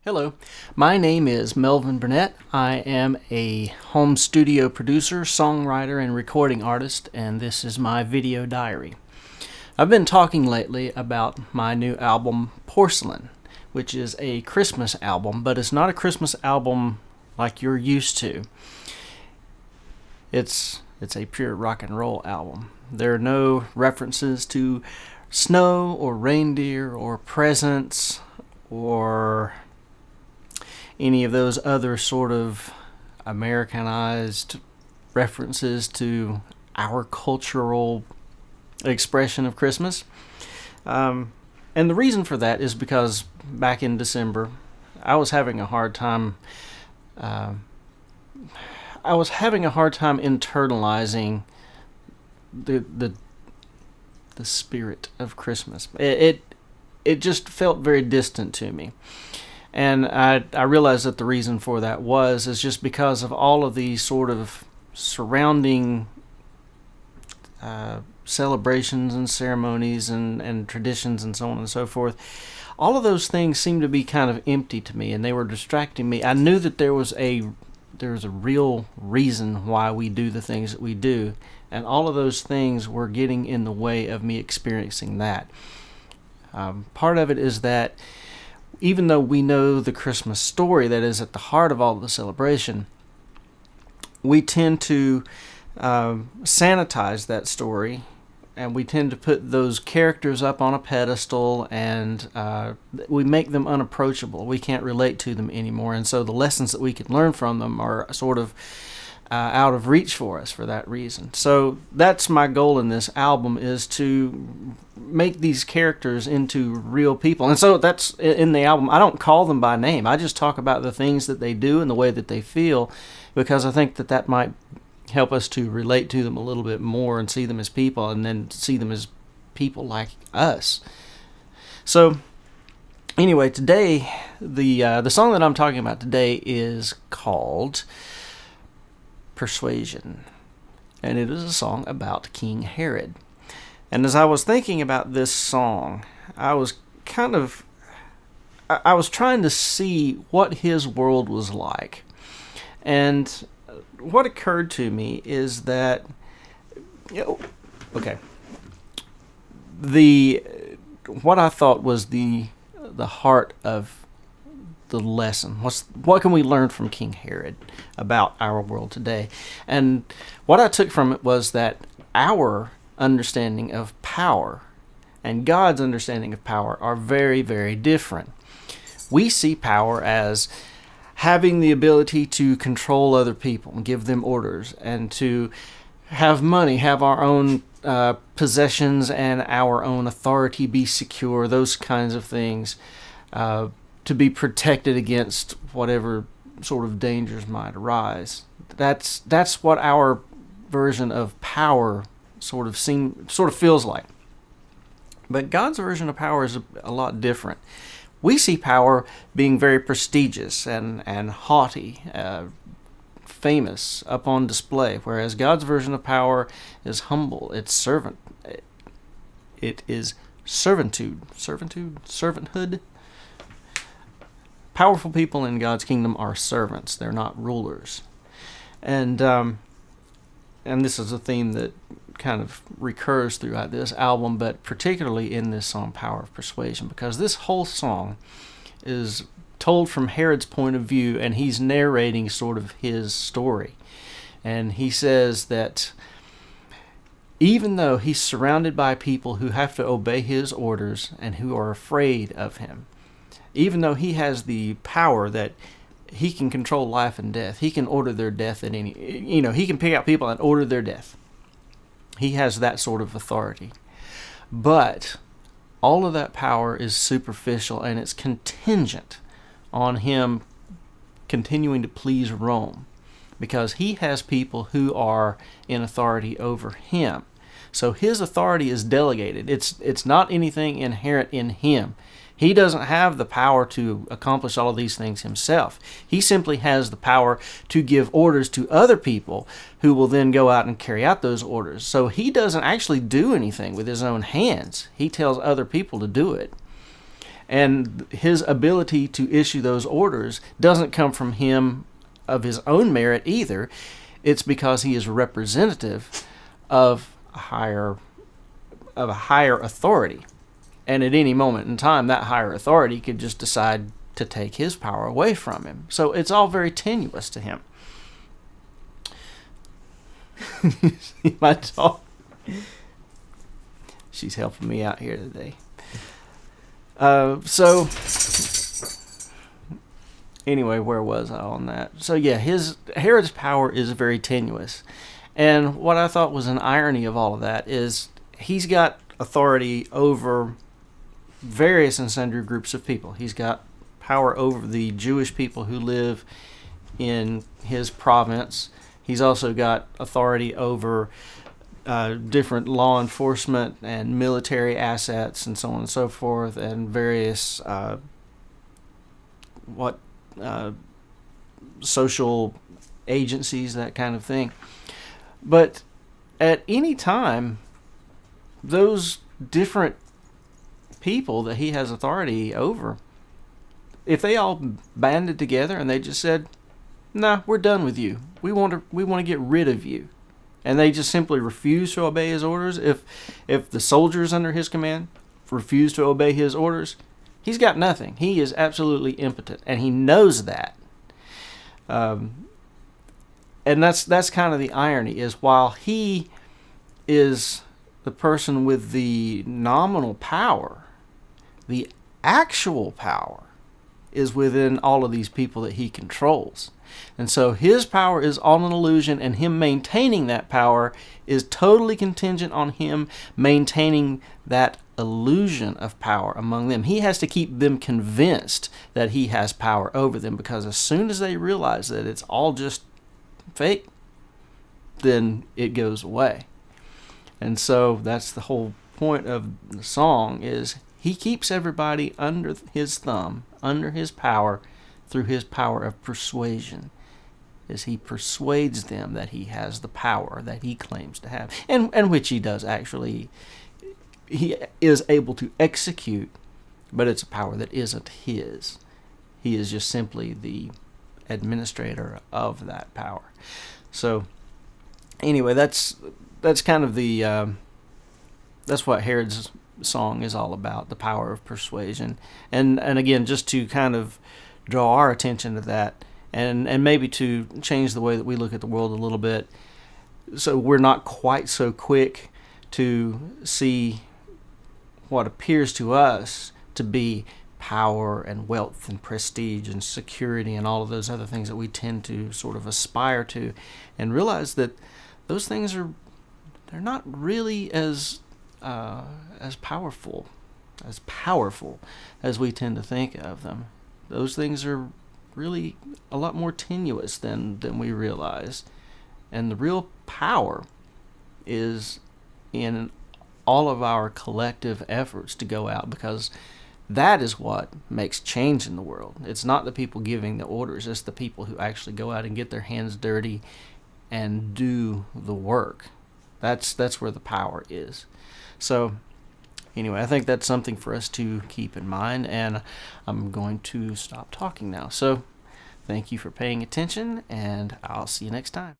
Hello, my name is M.W.Burnette. I am a home studio producer, songwriter, and recording artist, and this is my video diary. I've been talking lately about my new album, Porcelain, which is a Christmas album, but it's not a Christmas album like you're used to. It's a pure rock and roll album. There are no references to snow or reindeer or presents or any of those other sort of Americanized references to our cultural expression of Christmas. And the reason for that is because back in December, I was having a hard time internalizing the spirit of Christmas. It just felt very distant to me. And I realized that the reason for that is just because of all of these sort of surrounding celebrations and ceremonies and traditions and so on and so forth. All of those things seemed to be kind of empty to me, and they were distracting me. I knew that there was a real reason why we do the things that we do, and all of those things were getting in the way of me experiencing that. Part of it is that even though we know the Christmas story that is at the heart of all of the celebration, we tend to sanitize that story, and we tend to put those characters up on a pedestal, and we make them unapproachable. We can't relate to them anymore, and so the lessons that we can learn from them are sort of out of reach for us for that reason. So that's my goal in this album, is to make these characters into real people. And so that's in the album. I don't call them by name. I just talk about the things that they do and the way that they feel, because I think that might help us to relate to them a little bit more and see them as people, and then see them as people like us. So anyway, today, the song that I'm talking about today is called Persuasion, and it is a song about King Herod. And as I was thinking about this song, I was trying to see what his world was like. And what occurred to me is that, what I thought was the heart of the lesson. What can we learn from King Herod about our world today? And what I took from it was that our understanding of power and God's understanding of power are very, very different. We see power as having the ability to control other people and give them orders, and to have money, have our own possessions and our own authority be secure, those kinds of things, to be protected against whatever sort of dangers might arise. That's what our version of power sort of feels like. But God's version of power is a lot different. We see power being very prestigious and haughty, famous, up on display, whereas God's version of power is humble. It's servant. It is servanthood. Powerful people in God's kingdom are servants. They're not rulers. And this is a theme that kind of recurs throughout this album, but particularly in this song, Power of Persuasion, because this whole song is told from Herod's point of view, and he's narrating sort of his story. And he says that even though he's surrounded by people who have to obey his orders and who are afraid of him, even though he has the power that he can control life and death, he can order their death at he can pick out people and order their death. He has that sort of authority. But all of that power is superficial, and it's contingent on him continuing to please Rome, because he has people who are in authority over him. So his authority is delegated. It's not anything inherent in him. He doesn't have the power to accomplish all of these things himself. He simply has the power to give orders to other people who will then go out and carry out those orders. So he doesn't actually do anything with his own hands. He tells other people to do it. And his ability to issue those orders doesn't come from him of his own merit either. It's because he is a representative of a higher authority. And at any moment in time, that higher authority could just decide to take his power away from him. So it's all very tenuous to him. You see my dog? She's helping me out here today. So anyway, where was I on that? So yeah, Herod's power is very tenuous. And what I thought was an irony of all of that is he's got authority over various and sundry groups of people. He's got power over the Jewish people who live in his province. He's also got authority over different law enforcement and military assets and so on and so forth, and various social agencies, that kind of thing. But at any time, those different people that he has authority over, if they all banded together and they just said, "Nah, we're done with you. We want to get rid of you," and they just simply refuse to obey his orders, if the soldiers under his command refuse to obey his orders, he's got nothing. He is absolutely impotent, and he knows that. And that's kind of the irony, is while he is the person with the nominal power, the actual power is within all of these people that he controls. And so his power is all an illusion, and him maintaining that power is totally contingent on him maintaining that illusion of power among them. He has to keep them convinced that he has power over them, because as soon as they realize that it's all just fake, then it goes away. And so that's the whole point of the song, is he keeps everybody under his thumb, under his power, through his power of persuasion, as he persuades them that he has the power that he claims to have, and which he does actually. He is able to execute, but it's a power that isn't his. He is just simply the administrator of that power. So anyway, that's kind of the that's what Herod's song is all about, the power of persuasion. And again, just to kind of draw our attention to that, and maybe to change the way that we look at the world a little bit, so we're not quite so quick to see what appears to us to be power and wealth and prestige and security and all of those other things that we tend to sort of aspire to, and realize that those things they're not really as powerful as we tend to think of them. Those things are really a lot more tenuous than we realize. And the real power is in all of our collective efforts to go out, because that is what makes change in the world. It's not the people giving the orders, it's the people who actually go out and get their hands dirty and do the work. That's where the power is. So anyway, I think that's something for us to keep in mind, and I'm going to stop talking now. So thank you for paying attention, and I'll see you next time.